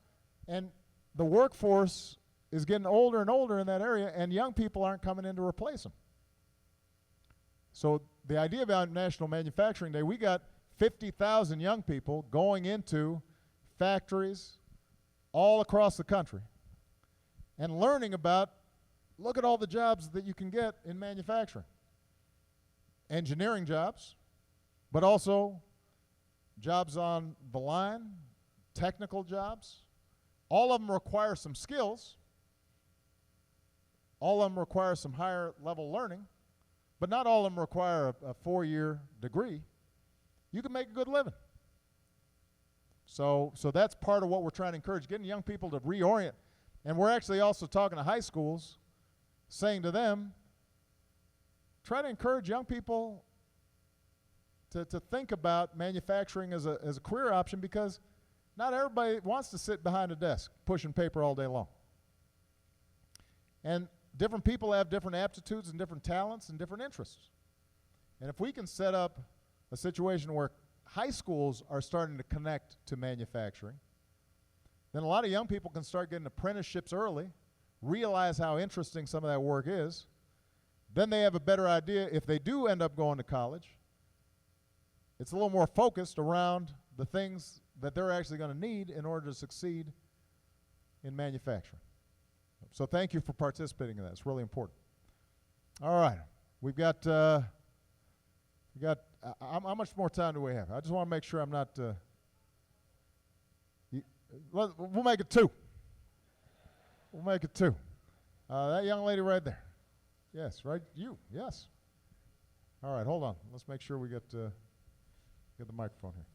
and the workforce is getting older and older in that area, and young people aren't coming in to replace them. So the idea about National Manufacturing Day, we got 50,000 young people going into factories all across the country and learning about, look at all the jobs that you can get in manufacturing. Engineering jobs, but also jobs on the line, technical jobs. All of them require some skills. All of them require some higher level learning, but not all of them require a 4-year degree. You can make a good living. So that's part of what we're trying to encourage, getting young people to reorient. And we're actually also talking to high schools, saying to them, try to encourage young people to think about manufacturing as a career option, because not everybody wants to sit behind a desk pushing paper all day long. And different people have different aptitudes and different talents and different interests. And if we can set up a situation where high schools are starting to connect to manufacturing, then a lot of young people can start getting apprenticeships early, realize how interesting some of that work is. Then they have a better idea if they do end up going to college. It's a little more focused around the things that they're actually going to need in order to succeed in manufacturing. So thank you for participating in that. It's really important. All right. We've got, how much more time do we have? I just want to make sure I'm not, we'll make it 2. We'll make it 2. That young lady right there. Yes, right? You, yes. All right, hold on. Let's make sure we get the microphone here.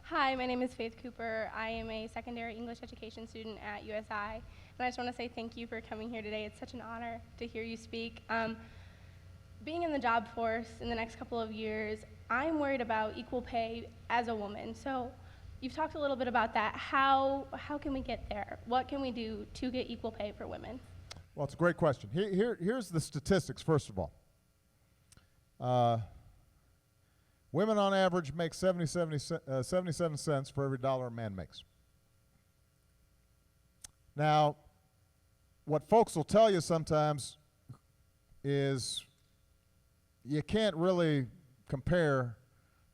Hi, my name is Faith Cooper. I am a secondary English education student at USI, and I just want to say thank you for coming here today. It's such an honor to hear you speak. Being in the job force in the next couple of years, I'm worried about equal pay as a woman. So you've talked a little bit about that. How can we get there? What can we do to get equal pay for women? Well, it's a great question. Here's the statistics, first of all. Women on average make 77 cents for every dollar a man makes. Now, what folks will tell you sometimes is you can't really compare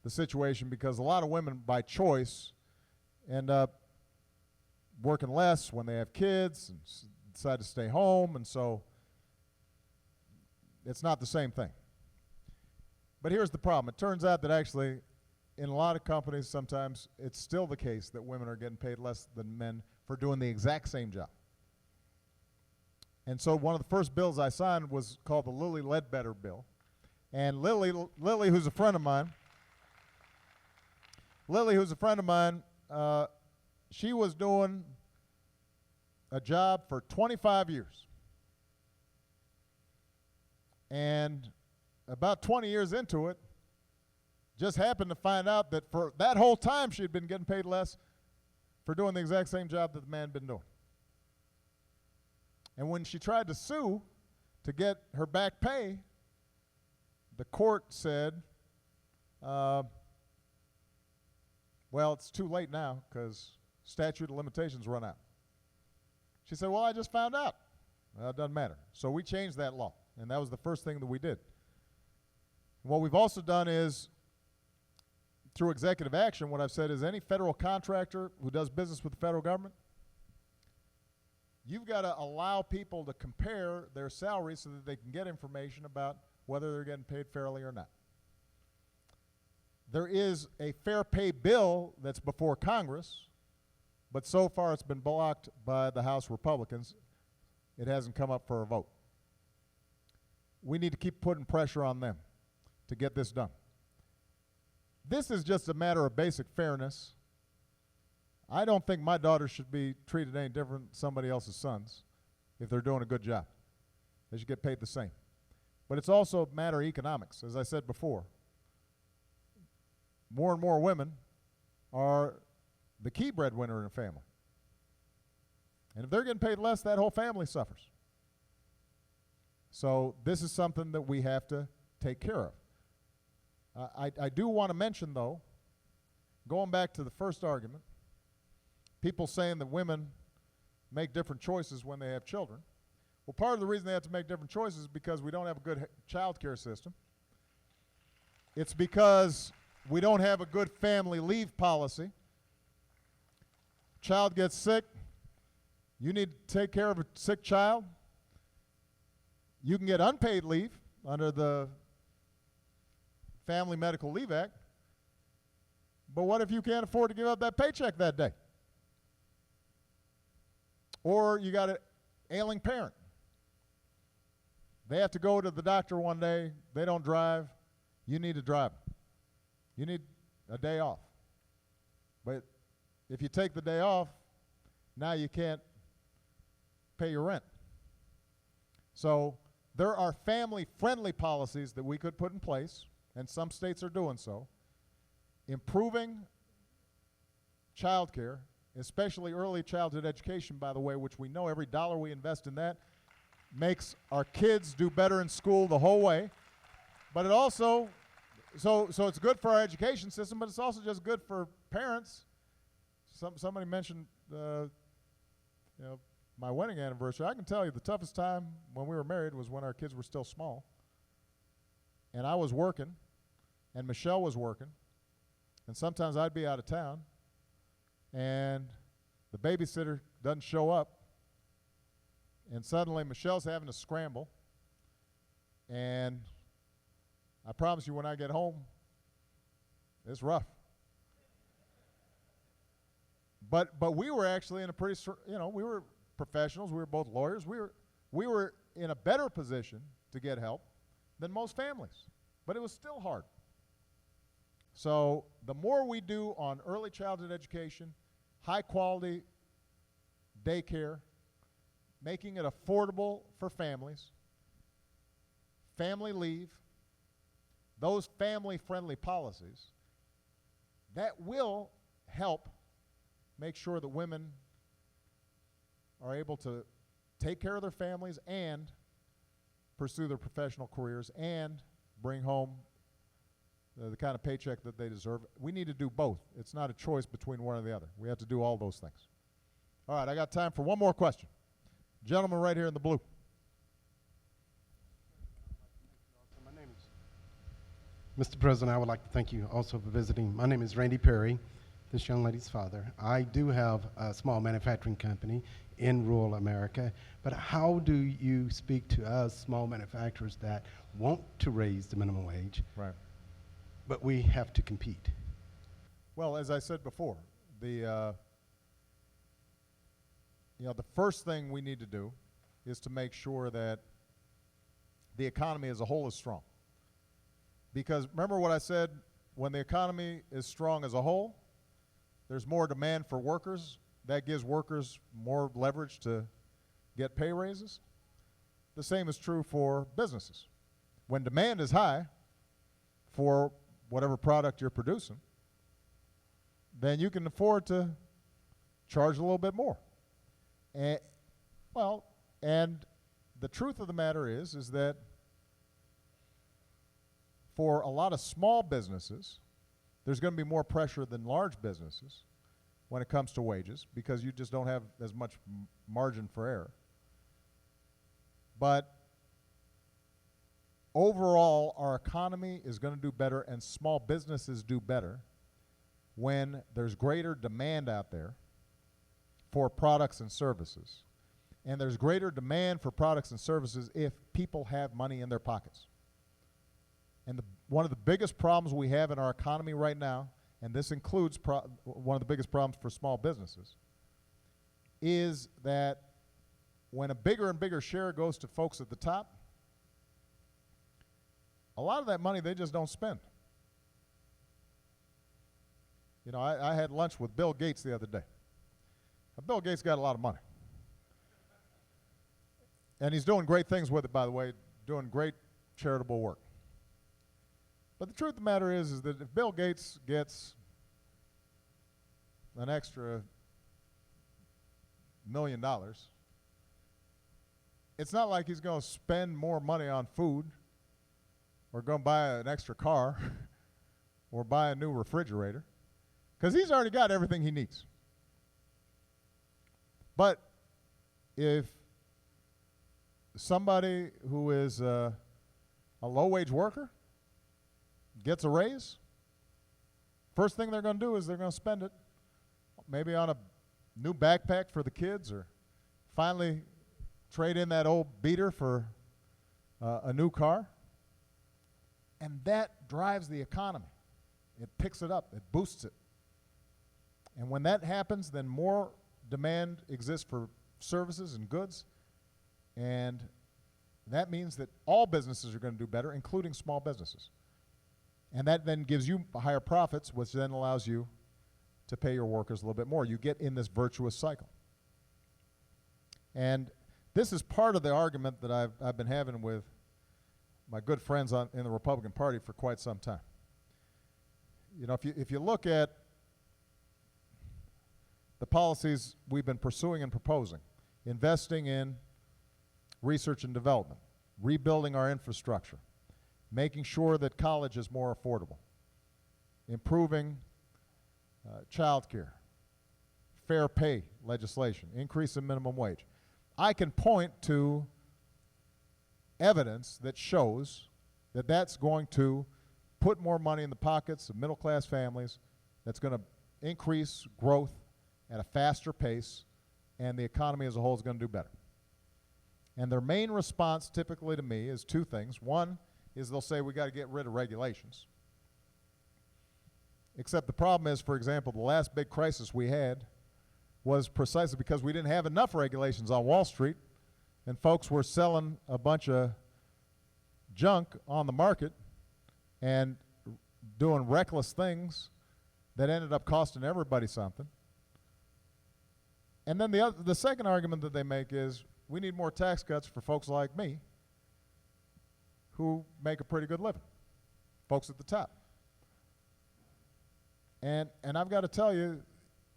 the situation, because a lot of women by choice end up working less when they have kids and decide to stay home, and so it's not the same thing. But here's the problem. It turns out that actually in a lot of companies sometimes it's still the case that women are getting paid less than men for doing the exact same job. And so one of the first bills I signed was called the Lilly Ledbetter bill. And Lilly, who's a friend of mine, she was doing a job for 25 years. And about 20 years into it, just happened to find out that for that whole time she had been getting paid less for doing the exact same job that the man had been doing. And when she tried to sue to get her back pay, the court said, well, it's too late now because statute of limitations run out. She said, well, I just found out. Well, it doesn't matter. So we changed that law, and that was the first thing that we did. What we've also done is, through executive action, what I've said is any federal contractor who does business with the federal government, you've got to allow people to compare their salaries so that they can get information about whether they're getting paid fairly or not. There is a fair pay bill that's before Congress, but so far it's been blocked by the House Republicans. It hasn't come up for a vote. We need to keep putting pressure on them to get this done. This is just a matter of basic fairness. I don't think my daughters should be treated any different than somebody else's sons if they're doing a good job. They should get paid the same. But it's also a matter of economics. As I said before, more and more women are the key breadwinner in a family. And if they're getting paid less, that whole family suffers. So this is something that we have to take care of. I do want to mention, though, going back to the first argument, people saying that women make different choices when they have children. Well, part of the reason they have to make different choices is because we don't have a good child care system. It's because we don't have a good family leave policy. Child gets sick, you need to take care of a sick child. You can get unpaid leave under the Family Medical Leave Act, but what if you can't afford to give up that paycheck that day? Or you got an ailing parent. They have to go to the doctor one day, they don't drive, you need to drive. You need a day off. But if you take the day off, now you can't pay your rent. So there are family-friendly policies that we could put in place, and some states are doing so, improving child care, especially early childhood education, by the way, which we know every dollar we invest in that makes our kids do better in school the whole way. But it also, so it's good for our education system, but it's also just good for parents. Somebody mentioned, my wedding anniversary. I can tell you the toughest time when we were married was when our kids were still small. And I was working, and Michelle was working, and sometimes I'd be out of town, and the babysitter doesn't show up, and suddenly Michelle's having to scramble, and I promise you when I get home, it's rough. But we were actually in a pretty, we were professionals, we were both lawyers, we were in a better position to get help than most families, but it was still hard. So the more we do on early childhood education, high quality daycare, making it affordable for families, family leave, those family-friendly policies, that will help make sure that women are able to take care of their families and pursue their professional careers and bring home the kind of paycheck that they deserve. We need to do both. It's not a choice between one or the other. We have to do all those things. All right, I got time for one more question. Gentleman right here in the blue. My name is Mr. President, I would like to thank you also for visiting. My name is Randy Perry, this young lady's father. I do have a small manufacturing company in rural America, but how do you speak to us small manufacturers that want to raise the minimum wage, right, but we have to compete? Well, as I said before, the first thing we need to do is to make sure that the economy as a whole is strong. Because remember what I said, when the economy is strong as a whole, there's more demand for workers. That gives workers more leverage to get pay raises. The same is true for businesses. When demand is high for whatever product you're producing, then you can afford to charge a little bit more. And, and the truth of the matter is that for a lot of small businesses, there's going to be more pressure than large businesses when it comes to wages because you just don't have as much margin for error. But overall, our economy is going to do better and small businesses do better when there's greater demand out there for products and services. And there's greater demand for products and services if people have money in their pockets. And one of the biggest problems we have in our economy right now, and this includes one of the biggest problems for small businesses, is that when a bigger and bigger share goes to folks at the top, a lot of that money they just don't spend. You know, I had lunch with Bill Gates the other day. Now, Bill Gates got a lot of money. And he's doing great things with it, by the way, doing great charitable work. But the truth of the matter is that if Bill Gates gets an extra $1 million, it's not like he's going to spend more money on food or going to buy an extra car or buy a new refrigerator, because he's already got everything he needs. But if somebody who is a low-wage worker gets a raise, first thing they're going to do is they're going to spend it maybe on a new backpack for the kids, or finally trade in that old beater for a new car. And that drives the economy. It picks it up. It boosts it. And when that happens, then more demand exists for services and goods. And that means that all businesses are going to do better, including small businesses. And that then gives you higher profits, which then allows you to pay your workers a little bit more. You get in this virtuous cycle. And this is part of the argument that I've been having with my good friends in the Republican Party for quite some time. You know, if you look at the policies we've been pursuing and proposing, investing in research and development, rebuilding our infrastructure, making sure that college is more affordable, improving child care, fair pay legislation, increase in minimum wage. I can point to evidence that shows that that's going to put more money in the pockets of middle-class families, that's going to increase growth at a faster pace, and the economy as a whole is going to do better. And their main response typically to me is two things. One is they'll say we got to get rid of regulations. Except the problem is, for example, the last big crisis we had was precisely because we didn't have enough regulations on Wall Street, and folks were selling a bunch of junk on the market and doing reckless things that ended up costing everybody something. And then the second argument that they make is we need more tax cuts for folks like me who make a pretty good living, folks at the top. And I've got to tell you,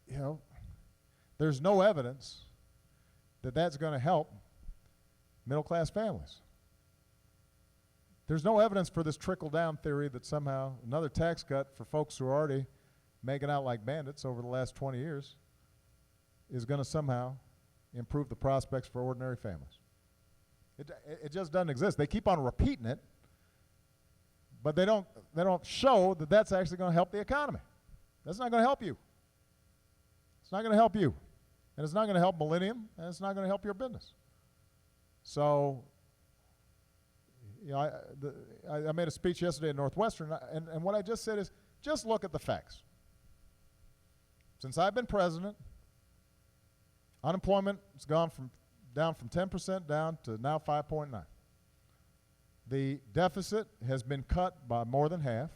you know, there's no evidence that that's going to help middle-class families. There's no evidence for this trickle-down theory that somehow another tax cut for folks who are already making out like bandits over the last 20 years is going to somehow improve the prospects for ordinary families. It just doesn't exist. They keep on repeating it, but they don't show that that's actually going to help the economy. That's not going to help you. It's not going to help you. And it's not going to help Millennium, and it's not going to help your business. So, you know, I made a speech yesterday at Northwestern, and what I just said is, just look at the facts. Since I've been president, unemployment has gone down from 10% down to now 5.9. The deficit has been cut by more than half.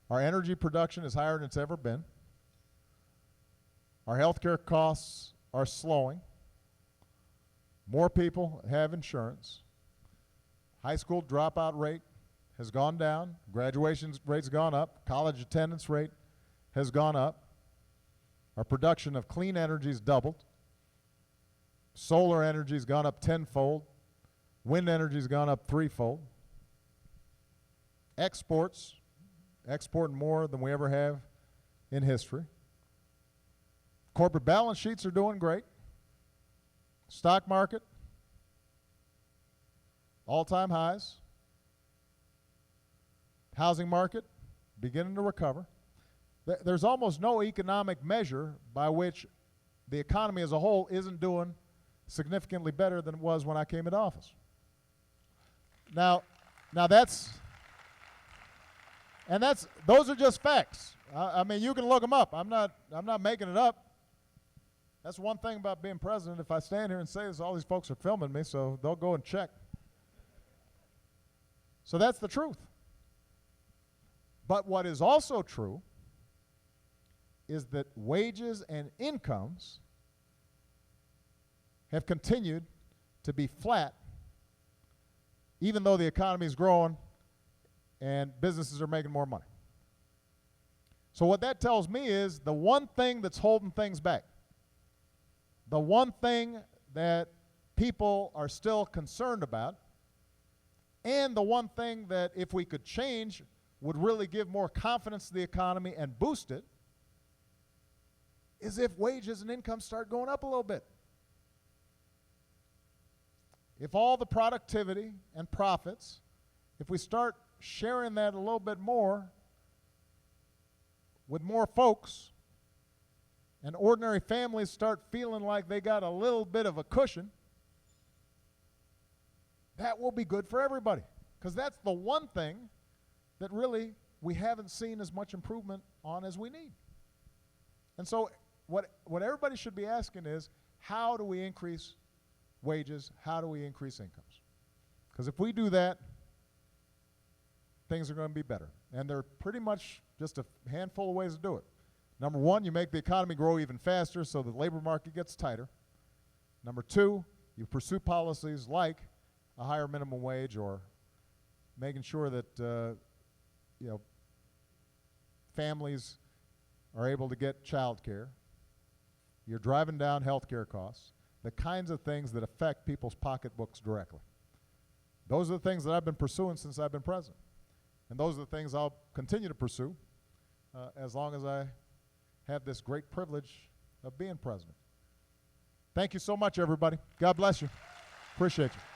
Our energy production is higher than it's ever been. Our healthcare costs are slowing. More people have insurance. High school dropout rate has gone down. Graduation rate's gone up. College attendance rate has gone up. Our production of clean energy has doubled. Solar energy has gone up tenfold. Wind energy has gone up threefold. Exporting more than we ever have in history. Corporate balance sheets are doing great. Stock market, all-time highs. Housing market, beginning to recover. There's almost no economic measure by which the economy as a whole isn't doing significantly better than it was when I came into office. Now those are just facts. I mean, you can look them up. I'm not making it up. That's one thing about being president. If I stand here and say this, all these folks are filming me, so they'll go and check. So that's the truth. But what is also true is that wages and incomes have continued to be flat, even though the economy is growing and businesses are making more money. So what that tells me is the one thing that's holding things back, the one thing that people are still concerned about, and the one thing that if we could change would really give more confidence to the economy and boost it, is if wages and income start going up a little bit. If all the productivity and profits, if we start sharing that a little bit more with more folks, and ordinary families start feeling like they got a little bit of a cushion, that will be good for everybody. Because that's the one thing that really we haven't seen as much improvement on as we need. And so what everybody should be asking is, how do we increase wages? How do we increase incomes? Because if we do that, things are going to be better. And there are pretty much just a handful of ways to do it. Number one, you make the economy grow even faster so the labor market gets tighter. Number two, you pursue policies like a higher minimum wage or making sure that families are able to get child care. You're driving down health care costs, the kinds of things that affect people's pocketbooks directly. Those are the things that I've been pursuing since I've been president. And those are the things I'll continue to pursue as long as I have this great privilege of being president. Thank you so much, everybody. God bless you. Appreciate you.